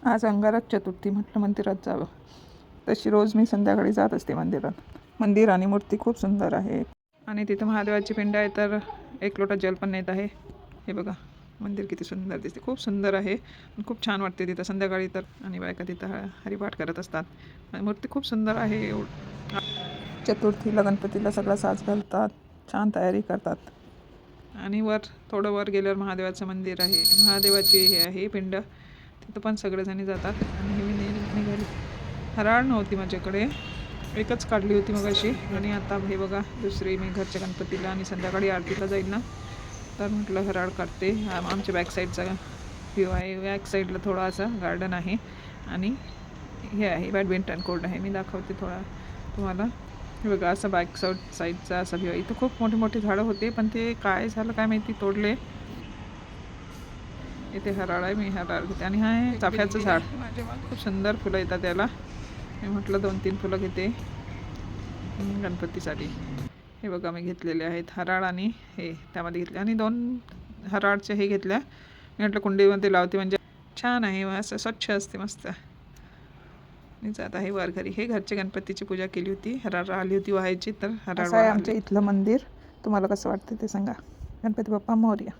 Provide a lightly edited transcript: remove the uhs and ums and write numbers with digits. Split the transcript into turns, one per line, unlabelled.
आज अंगारक चतुर्थी, म्हटलं मंदिरात जावं. तशी रोज मी संध्याकाळी जात असते मंदिरात. मंदिर आणि मूर्ती खूप सुंदर आहे आणि तिथं महादेवाची पिंड आहे, तर एक लोटा जल पण नेत आहे. हे बघा मंदिर किती सुंदर दिसते, खूप सुंदर आहे. खूप छान वाटते तिथं संध्याकाळी तर. आणि बायका तिथं हरिपाठ करत असतात. मूर्ती खूप सुंदर आहे. चतुर्थीला गणपतीला सगळा साज घालतात, छान तयारी करतात. आणि थोडं वर गेल्यावर महादेवाचं मंदिर आहे, महादेवाची हे आहे पिंड, तिथं पण सगळेजणी जातात. आणि हे मी निघाली. हराळ नव्हती माझ्याकडे, एकच काढली होती मग अशी. आणि आता हे बघा दुसरी मी घरच्या गणपतीला आणि संध्याकाळी आरतीला जाईल ना, तर म्हटलं हराळ काढते. आमच्या बॅक साईडचा व्ह्यू आहे, बॅक साईडला थोडासा गार्डन आहे आणि हे आहे बॅडमिंटन कोर्ट आहे. मी दाखवते थोडा तुम्हाला. हे बघा असं बॅक साईडचा असा व्ह्यू आहे. इथं खूप मोठे मोठे झाडं होते, पण ते काय झालं काय माहिती, तोडले. इथे हराळ आहे, मी हराळ घेते. आणि हा आहे चाफ्याचं झाड, खूप सुंदर फुलं येतात त्याला. मी म्हटलं 2-3 फुलं घेते गणपतीसाठी. हे बघा मी घेतलेले आहेत हराळ आणि हे त्यामध्ये घेतले. आणि 2 हराळचे हे घेतल्या. मी म्हटलं कुंडीमध्ये लावते, म्हणजे छान आहे, असं स्वच्छ असते मस्त. मी जात आहे वर घरी. हे घरच्या गणपतीची पूजा केली होती, हराळ आली होती व्हायची, तर हराळ आहे आमच्या इथलं मंदिर. तुम्हाला कसं वाटतं ते सांगा. गणपती बाप्पा मोरया.